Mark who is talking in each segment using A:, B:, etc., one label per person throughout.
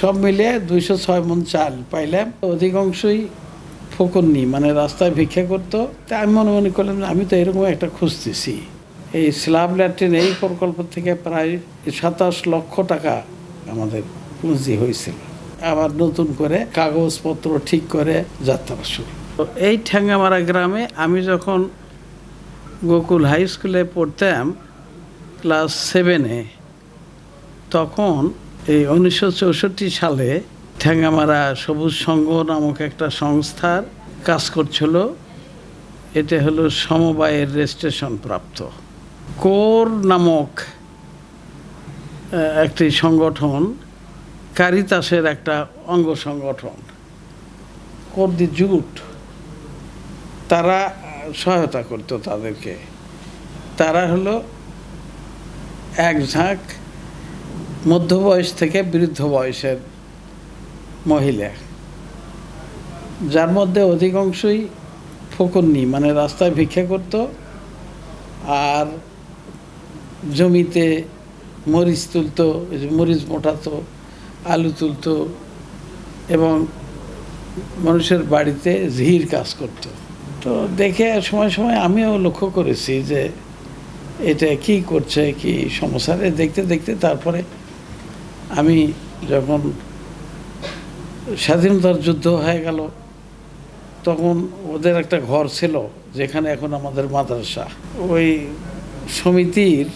A: সব মিলিয়ে 206 মণ চাল পাইলাম। অধিকাংশই ফকরনি, মানে রাস্তায় ভিক্ষা করতো। তা আমি মনে করলাম আমি তো এরকম একটা খুঁজতেছি। এই স্ল্যাব ল্যাট্রিন এই প্রকল্প থেকে প্রায় 27 লক্ষ টাকা আমাদের পুঁজি হয়েছিল। আবার নতুন করে কাগজপত্র ঠিক করে যাত্রা শুরু। তো এই ঠ্যাঙ্গামারা গ্রামে আমি যখন গোকুল হাই স্কুলে পড়তাম ক্লাস 7-এ, তখন এই 1964 সালে ঠ্যাঙ্গামারা সবুজ সংঘ নামক একটা সংস্থার কাজ করছিল। এটা হলো সমবায়ের রেজিস্ট্রেশন প্রাপ্ত কোর নামক একটি সংগঠন, কারিতাসের একটা অঙ্গ সংগঠন, কোর দি জুট। তারা সহায়তা করতো তাদেরকে। তারা হলো এক ঝাঁক মধ্যবয়স থেকে বৃদ্ধ বয়সের মহিলা, যার মধ্যে অধিকাংশই ফকরনি, মানে রাস্তায় ভিক্ষা করত আর জমিতে মরিচ তুলতো, মরিচ মোটাতো, আলু তুলতো এবং মানুষের বাড়িতে ঝির কাজ করত। তো দেখে সময় সময় আমিও লক্ষ্য করেছি যে এটা কি করছে, কি সমস্যা। দেখতে দেখতে তারপরে আমি যখন স্বাধীনতার যুদ্ধ হয়ে গেল, তখন ওদের একটা ঘর ছিল যেখানে এখন আমাদের মাদ্রাসা। ওই সমিতির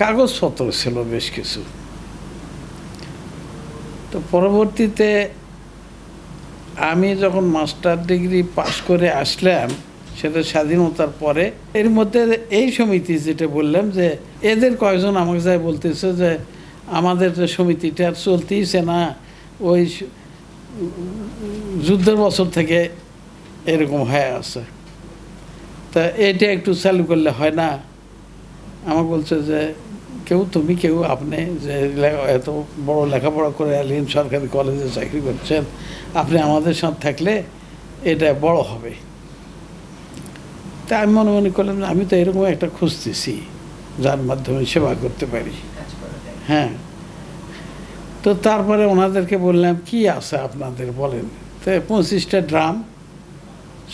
A: কাগজপত্র ছিল বেশ কিছু। তো পরবর্তীতে আমি যখন মাস্টার ডিগ্রি পাশ করে আসলাম, সেটা স্বাধীনতার পরে, এর মধ্যে এই সমিতি যেটা বললাম যে এদের কয়েকজন আমাকে যাই বলতেছে যে আমাদের যে সমিতিটা আর চলতেইছে না, ওই যুদ্ধের বছর থেকে এরকম হয়ে আছে, তা এটা একটু চালু করলে হয় না। আমাকে বলছে যে তুমি কেউ আপনি যে এত বড় লেখাপড়া করে এলেন, সরকারি কলেজে চাকরি করছেন, আপনি আমাদের সাথে থাকলে এটা বড় হবে। তা আমি মনে করলাম আমি তো এরকম একটা খুঁজতেছি যার মাধ্যমে সেবা করতে পারি। হ্যাঁ, তো তারপরে ওনাদেরকে বললাম কি আছে আপনাদের বলেন। তো 25টা ড্রাম,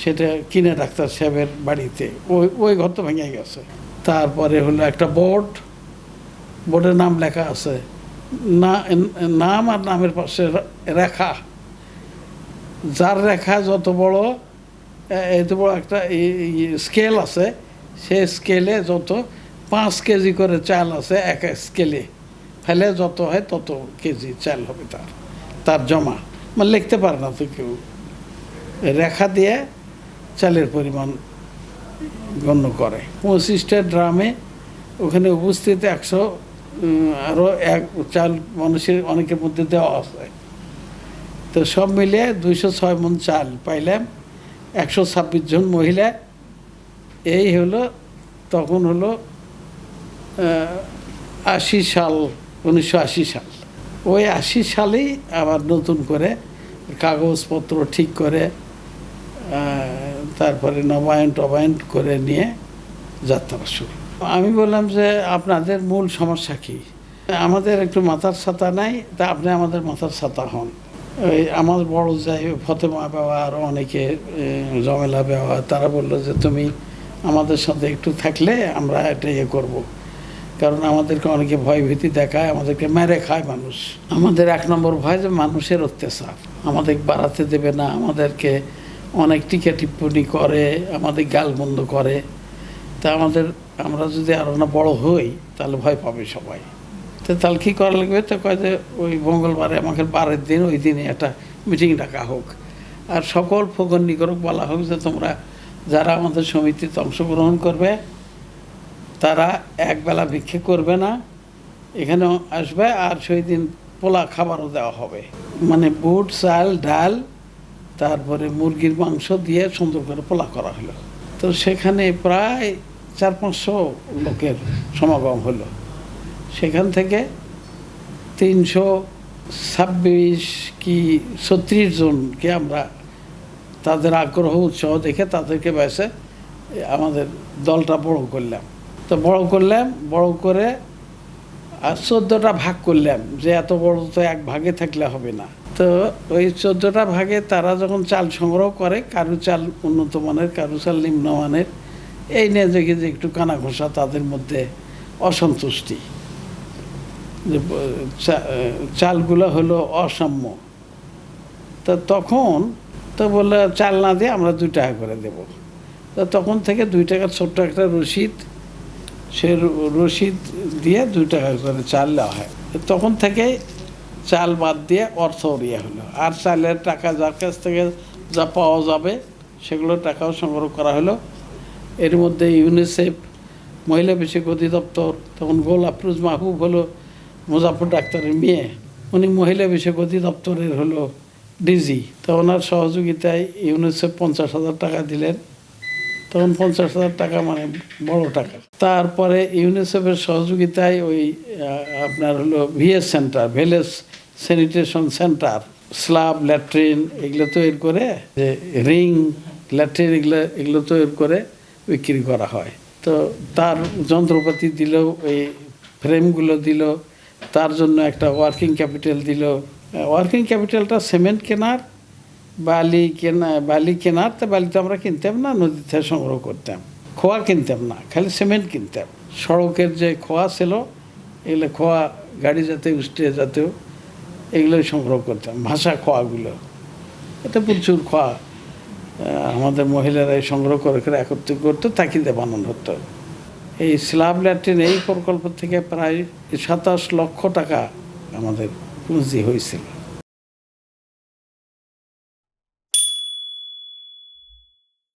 A: সেটা কিনে ডাক্তার সাহেবের বাড়িতে, ওই ঘর তো ভেঙে গেছে। তারপরে হলো একটা বোর্ডের নাম লেখা আছে, নাম আর নামের পাশে রেখা, যার রেখা যত বড়, এত বড় একটা স্কেল আছে, সে স্কেলে যত 5 কেজি করে চাল আছে, এক স্কেলে ফেলে যত হয় তত কেজি চাল হবে তার জমা। মানে লিখতে পারে না তো কেউ, রেখা দিয়ে চালের পরিমাণ গণ্য করে। 25টা ড্রামে ওখানে উপস্থিত 100 আরও এক চাল মানুষের অনেকের মধ্যে দেওয়া আছে। তো সব মিলিয়ে 206 মণ চাল পাইলাম, 126 জন মহিলা। এই হলো তখন হলো 80 সাল, 1980 সাল। ওই 80 সালেই আবার নতুন করে কাগজপত্র ঠিক করে তারপরে নবায়ন করে নিয়ে যাত্রা শুরু। আমি বললাম যে আপনাদের মূল সমস্যা কি? আমাদের একটু মাথার ছাতা নাই, তা আপনি আমাদের মাথার ছাতা হন। ওই আমার বড় যাই ফতেমা বাবা আর অনেকে জমেলা বাবা, তারা বললো যে তুমি আমাদের সাথে একটু থাকলে আমরা এটা করবো, কারণ আমাদেরকে অনেকে ভয়ভীতি দেখায়, আমাদেরকে মেরে খায় মানুষ। আমাদের 1 নম্বর ভয় যে মানুষের অত্যাচার, আমাদের বাড়াতে দেবে না, আমাদেরকে অনেক টিকা টিপ্পণী করে, আমাদের গালমন্দ করে। তা আমরা যদি আরও না বড় হই তাহলে ভয় পাবে সবাই। তো তাহলে কী করা লাগবে? তো কয় যে ওই মঙ্গলবারে আমাকে 12 দিন, ওই দিনে একটা মিটিং ডাকা হোক, আর সকল ফকরনিগরক বলা হোক যে তোমরা যারা আমাদের সমিতিতে অংশগ্রহণ করবে তারা একবেলা ভিক্ষে করবে না, এখানে আসবে, আর সেই দিন পোলা খাবারও দেওয়া হবে, মানে বুট, চাল, ডাল, তারপরে মুরগির মাংস দিয়ে সুন্দর করে পোলা করা হলো। তো সেখানে প্রায় 400-500 লোকের সমাগম হলো। সেখান থেকে 326 কি 36 জনকে আমরা তাদের আগ্রহ উৎসাহ দেখে তাদেরকে বেছে আমাদের দলটা বড় করলাম। তো বড় করে আর 14টা ভাগ করলাম, যে এত বড় তো এক ভাগে থাকলে হবে না। তো ওই 14টা ভাগে তারা যখন চাল সংগ্রহ করে, কারু চাল উন্নত মানের, কারু চাল নিম্নমানের, এই নিয়ে দেখি যে একটু কানাঘোষা, তাদের মধ্যে অসন্তুষ্টি, যে চালগুলো হলো অসাম্য। তো তখন তো বললে চাল না দিয়ে আমরা 2 টাকা করে দেব। তো তখন থেকে 2 টাকার ছোট্ট একটা রসিদ, সে রসিদ দিয়ে 2 টাকা করে চাল দেওয়া হয়। তখন থেকে চাল বাদ দিয়ে অর্থ ইয়ে হলো। আর চালের টাকা যার কাছ থেকে যা পাওয়া যাবে সেগুলো টাকাও সংগ্রহ করা হলো। এর মধ্যে ইউনিসেফ, মহিলা বিষয়ক অধিদপ্তর, তখন গোল আফরোজ মাহবুব হলো মুজাফর ডাক্তারের মেয়ে, উনি মহিলা বিষয়ক অধিদপ্তরের হলো ডিজি। তো ওনার সহযোগিতায় ইউনিসেফ 50,000 টাকা দিলেন। তখন 50,000 টাকা মানে বড় টাকা। তারপরে ইউনিসেফের সহযোগিতায় ওই আপনার হলো VS centre, village sanitation centre, slab, latrine এগুলো তৈরি করে, যে রিং ল্যাট্রিন এগুলো তৈরি করে বিক্রি করা হয়। তো তার যন্ত্রপাতি দিল, ওই ফ্রেমগুলো দিল, তার জন্য একটা ওয়ার্কিং ক্যাপিটাল দিল। ওয়ার্কিং ক্যাপিটালটা সিমেন্ট কেনার, বালি কেনার। তো বালি তো আমরা কিনতাম না, নদী থেকে সংগ্রহ করতাম। খোয়া কিনতাম না, খালি সিমেন্ট কিনতাম। সড়কের যে খোয়া ছিল, এগুলো খোয়া গাড়ি জাতীয়, উষ্ট্রিয়া জাতীয়, এগুলোই সংগ্রহ করতাম, ভাষা খোয়াগুলো। এটা প্রচুর খোয়া আমাদের মহিলারাই সংগ্রহ করে একত্রিত করতো, তাকিদে বানানো হতো। এই স্ল্যাব ল্যাট্রিন এই প্রকল্প থেকে প্রায় 27 লক্ষ টাকা আমাদের পুঁজি হয়েছিল।